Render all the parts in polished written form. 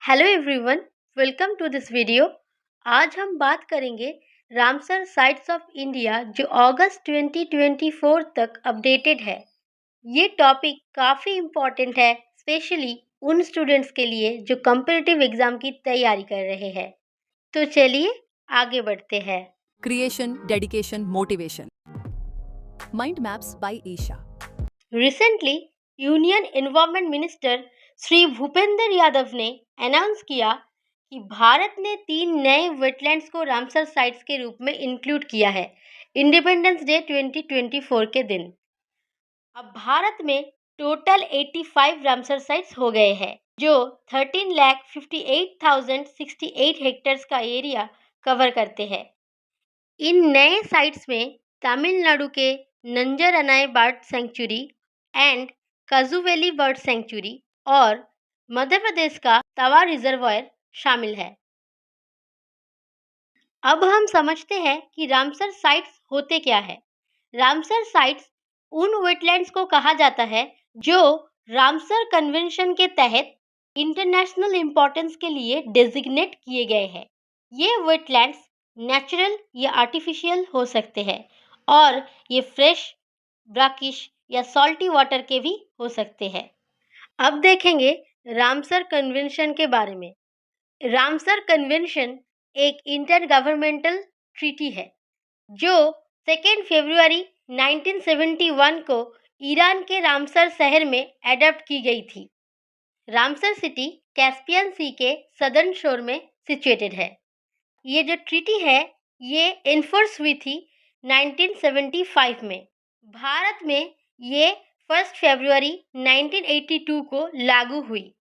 Hello everyone, welcome to this video. आज हम बात करेंगे रामसर साइट्स ऑफ इंडिया जो अगस्त 2024 तक अपडेटेड है। ये टॉपिक काफ़ी इम्पोर्टेंट है, स्पेशली उन स्टूडेंट्स के लिए जो कम्पिटिटिव एग्जाम की तैयारी कर रहे हैं। तो चलिए आगे बढ़ते हैं। Creation, dedication, motivation. Mind Maps by Isha. Recently union environment minister Shri Bhupendra Yadav ने अनाउंस किया कि भारत ने 3 नए वेटलैंड्स को रामसर साइट्स के रूप में इंक्लूड किया है इंडिपेंडेंस डे 2024 के दिन। अब भारत में टोटल 85 रामसर साइट्स हो गए हैं जो 13,58,068 हेक्टेयर्स का एरिया कवर करते हैं। इन नए साइट्स में तमिलनाडु के Nanjarayan bird sanctuary and Kazhuveli bird sanctuary और मध्य प्रदेश का तवा रिजर्वायर शामिल है। अब हम समझते हैं कि रामसर साइट्स होते क्या है। रामसर साइट्स उन वेटलैंड्स को कहा जाता है जो रामसर कन्वेंशन के तहत इंटरनेशनल इंपॉर्टेंस के लिए डेजिग्नेट किए गए हैं। ये वेटलैंड्स नेचुरल या आर्टिफिशियल हो सकते हैं और ये फ्रेश, ब्राकिश या सॉल्टी वाटर के भी हो सकते हैं। अब देखेंगे रामसर कन्वेंशन के बारे में। रामसर कन्वेंशन एक इंटर गवर्नमेंटल ट्रीटी है जो 2 फरवरी 1971 को ईरान के रामसर शहर में एडॉप्ट की गई थी। रामसर सिटी कैस्पियन सी के सदर्न शोर में सिचुएटेड है। ये जो ट्रीटी है ये एनफोर्स हुई थी 1975 में। भारत में ये 1 फरवरी 1982 को लागू हुई।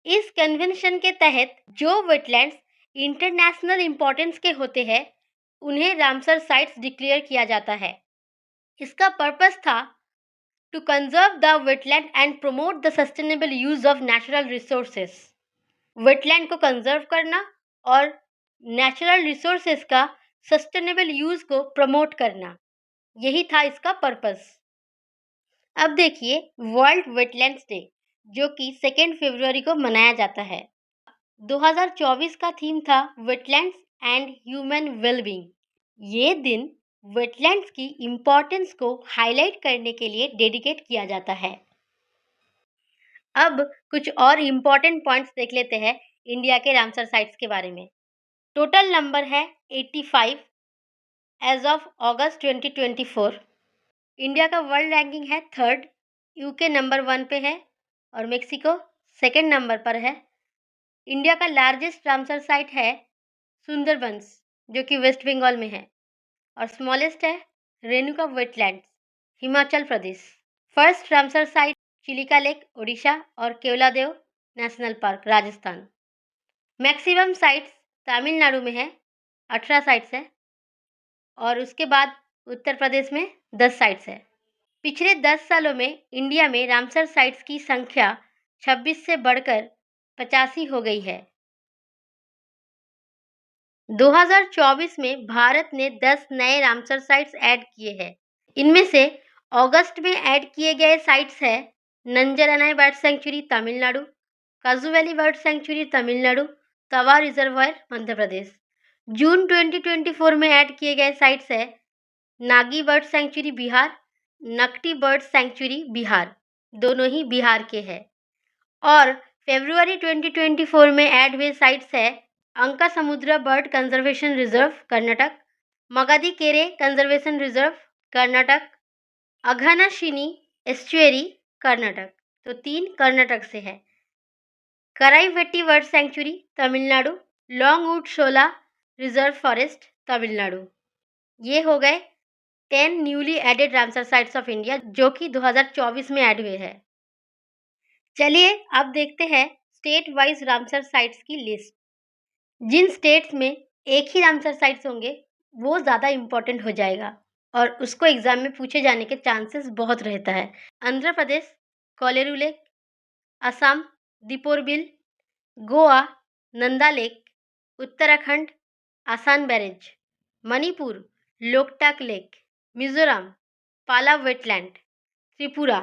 इस कन्वेंशन के तहत जो वेटलैंड्स इंटरनेशनल इंपॉर्टेंस के होते हैं उन्हें रामसर साइट्स डिक्लेयर किया जाता है। इसका पर्पस था to conserve the wetland and promote the sustainable use of natural resources. Wetland को कंजर्व करना और नेचुरल रिसोर्सेस का सस्टेनेबल यूज को प्रमोट करना, यही था इसका पर्पस। अब देखिए वर्ल्ड वेटलैंड्स डे जो कि 2 फरवरी को मनाया जाता है। 2024 का थीम था वेटलैंड्स एंड ह्यूमन वेलबींग। ये दिन वेटलैंड्स की इम्पोर्टेंस को हाईलाइट करने के लिए डेडिकेट किया जाता है। अब कुछ और इम्पोर्टेंट पॉइंट्स देख लेते हैं इंडिया के रामसर साइट्स के बारे में। टोटल नंबर है 85 एज ऑफ अगस्त 2024। इंडिया का वर्ल्ड रैंकिंग है 3rd, यूके नंबर 1 पे है और मेक्सिको 2nd नंबर पर है। इंडिया का लार्जेस्ट रामसर साइट है सुंदरबंस जो कि वेस्ट बंगाल में है और स्मॉलेस्ट है Renuka wetlands, Himachal Pradesh. First Ramsar site Chilika lake Odisha और Keoladeo national park Rajasthan. Maximum sites Tamil Nadu में है, 18 साइट्स है और उसके बाद उत्तर प्रदेश में 10 साइट्स है। पिछले 10 सालों में इंडिया में रामसर साइट्स की संख्या 26 से बढ़कर 85 हो गई है। 2024 में भारत ने 10 नए रामसर साइट्स ऐड किए हैं। इनमें से अगस्त में ऐड किए गए साइट्स है Nanjarayan bird sanctuary Tamil Nadu, Kazhuveli bird sanctuary Tamil Nadu, Tawa reservoir Madhya Pradesh. जून 2024 में ऐड किए गए साइट्स है Nagi bird sanctuary Bihar, Nakti bird sanctuary Bihar, दोनों ही बिहार के हैं। और फरवरी 2024 में ऐड हुए साइट्स है Ankasamudra bird conservation reserve Karnataka, Magadi Kere conservation reserve Karnataka, Aghanashini estuary Karnataka, तो 3 कर्नाटक से है। Karaivetti bird sanctuary Tamil Nadu, Longwood Shola reserve forest Tamil Nadu. ये हो गए 10 newly added Ramsar sites of India जो कि 2024 में ऐड हुए हैं। चलिए अब देखते हैं स्टेट वाइज रामसर साइट्स की लिस्ट। जिन स्टेट्स में एक ही रामसर साइट्स होंगे वो ज़्यादा इम्पोर्टेंट हो जाएगा और उसको एग्जाम में पूछे जाने के चांसेस बहुत रहता है। Andhra Pradesh Kolleru lake, Assam Deepor Beel, Goa Nanda lake, Uttarakhand Asan barrage, Manipur Loktak lake, Mizoram Pala wetland, Tripura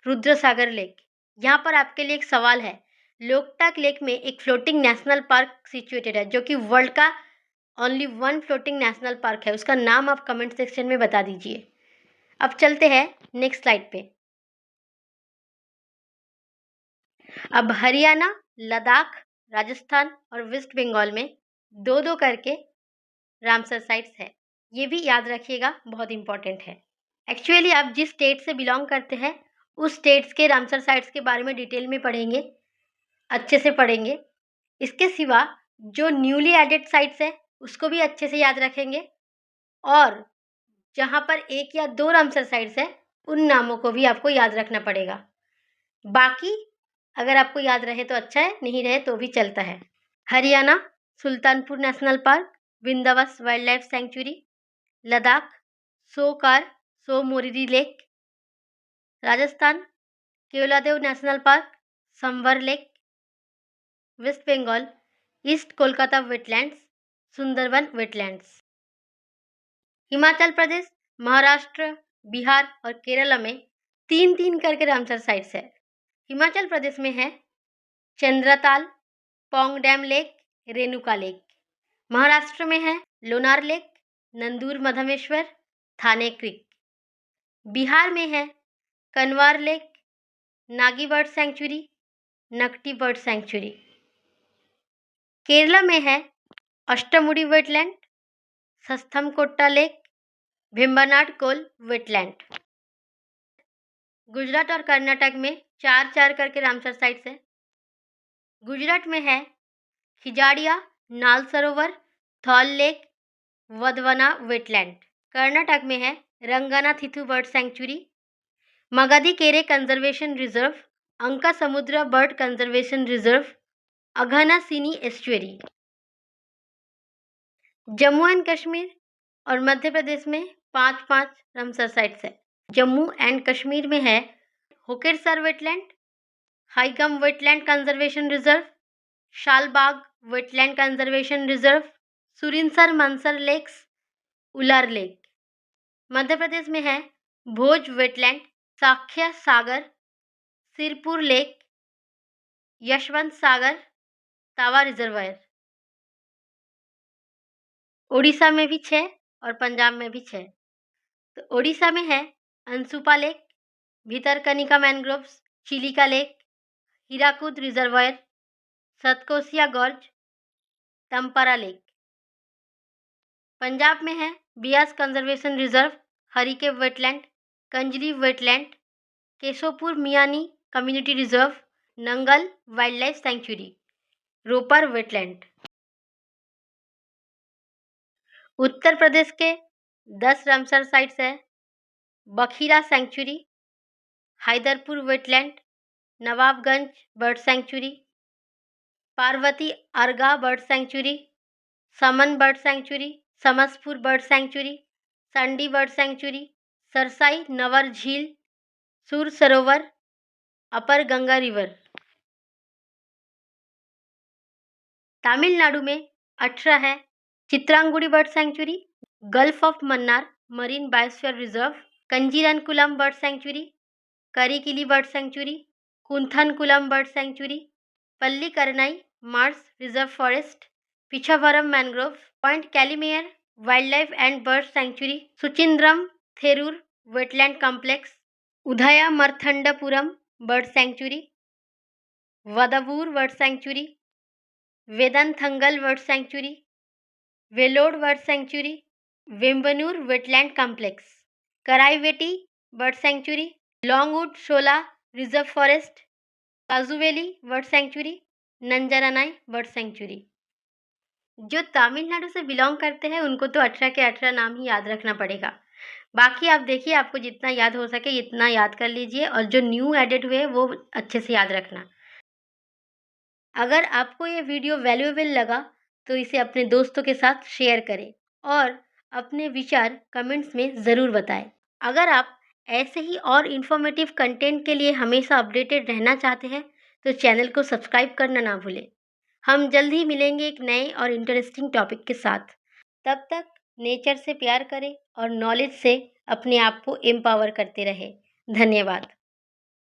Rudrasagar lake. यहाँ पर आपके लिए एक सवाल है, लोकटक लेक में एक फ्लोटिंग नेशनल पार्क सिचुएटेड है, जो कि वर्ल्ड का only one floating national park है। उसका नाम आप कमेंट सेक्शन में बता दीजिए। अब चलते हैं नेक्स्ट स्लाइड पे। अब हरियाणा, लद्दाख, राजस्थान और वेस्ट बंगाल में दो दो करके रामसर साइट्स है। ये भी याद रखिएगा, बहुत इंपॉर्टेंट है। एक्चुअली आप जिस स्टेट से बिलोंग करते हैं उस स्टेट्स के रामसर साइट्स के बारे में डिटेल में पढ़ेंगे, अच्छे से पढ़ेंगे। इसके सिवा जो न्यूली एडेड साइट्स है उसको भी अच्छे से याद रखेंगे, और जहाँ पर एक या दो रामसर साइट्स है उन नामों को भी आपको याद रखना पड़ेगा। बाकी अगर आपको याद रहे तो अच्छा है, नहीं रहे तो भी चलता है। Haryana, Sultanpur national park, Bhindawas wildlife sanctuary. Ladakh, Tsokar Tso Moriri lake. Rajasthan, Keoladeo national park, Sambhar lake. West Bengal, east Kolkata wetlands, Sundarban wetlands. Himachal Pradesh, Maharashtra, Bihar और केरला में तीन तीन करके रामसर साइट्स है। हिमाचल प्रदेश में है Chandratal, Pong dam lake, Renuka lake. Maharashtra में है लोनार लेक, नंदूर मधमेश्वर, थाने क्रीक। बिहार में है Kanwar lake, Nagi bird sanctuary, Nakti bird sanctuary. Kerala में है Ashtamudi wetland, Sasthamkotta lake, Vembanad Kol wetland. Gujarat और कर्नाटक में चार चार करके रामसर साइट्स है। गुजरात में है खिजाड़िया, नाल सरोवर, थॉल लेक, वधवना वेटलैंड। कर्नाटक में है Ranganathittu bird sanctuary, Magadi Kere conservation reserve, Ankasamudra bird conservation reserve, Aghanashini estuary. Jammu and Kashmir और मध्य प्रदेश में 5-5 रामसर साइट्स है। जम्मू एंड कश्मीर में है Hokersar wetland, Hygam wetland conservation reserve, Shallbugh wetland conservation reserve, Surinsar Mansar lakes, Wular lake. Madhya Pradesh में है Bhoj wetland, Sakhya Sagar, Sirpur lake, Yashwant Sagar, Tawa reservoir. Odisha में भी 6 और पंजाब में भी 6। तो ओडिशा में है Ansupa lake, Bhitarkanika mangroves, Chilika lake, Hirakud reservoir, Satkosia gorge, Tampara lake. Punjab में है Beas conservation reserve, Harike wetland, Kanjli wetland, Keshopur Miani community reserve, Nangal wildlife sanctuary, Ropar wetland. Uttar Pradesh के 10 रामसर साइट्स है। Bakhira sanctuary, Haiderpur wetland, Nawabganj bird sanctuary, Parvati Arga bird sanctuary, Saman bird sanctuary, Samaspur bird sanctuary, Sandi bird sanctuary, Sarsai Nawar Jheel, सुर सरोवर, अपर गंगा रिवर। तमिलनाडु में 18 है। Chitrangudi bird sanctuary, gulf of Mannar marine biosphere reserve, Kanjirankulam bird sanctuary, Karikili bird sanctuary, Koonthankulam bird sanctuary, Pallikaranai marsh reserve forest, Pichavaram mangrove, point Calimere wildlife and bird sanctuary, Suchindram Theroor wetland complex, Udhayamarthandapuram bird sanctuary, Vaduvoor bird sanctuary, Vedanthangal bird sanctuary, Vellode bird sanctuary, Vembannur wetland complex, Karaivetti bird sanctuary, Longwood Shola reserve forest, Kazhuveli bird sanctuary, Nanjarayan bird sanctuary. जो तमिलनाडु से belong करते हैं उनको तो 18 के 18 नाम ही याद रखना पड़ेगा। बाकी आप देखिए, आपको जितना याद हो सके इतना याद कर लीजिए, और जो न्यू एडेड हुए वो अच्छे से याद रखना। अगर आपको ये वीडियो वैल्यूएबल लगा तो इसे अपने दोस्तों के साथ शेयर करें और अपने विचार कमेंट्स में ज़रूर बताएं। अगर आप ऐसे ही और इन्फॉर्मेटिव कंटेंट के लिए हमेशा अपडेटेड रहना चाहते हैं तो चैनल को सब्सक्राइब करना ना भूलें। हम जल्द ही मिलेंगे एक नए और इंटरेस्टिंग टॉपिक के साथ। तब तक नेचर से प्यार करें और नॉलेज से अपने आप को एम्पावर करते रहें। धन्यवाद।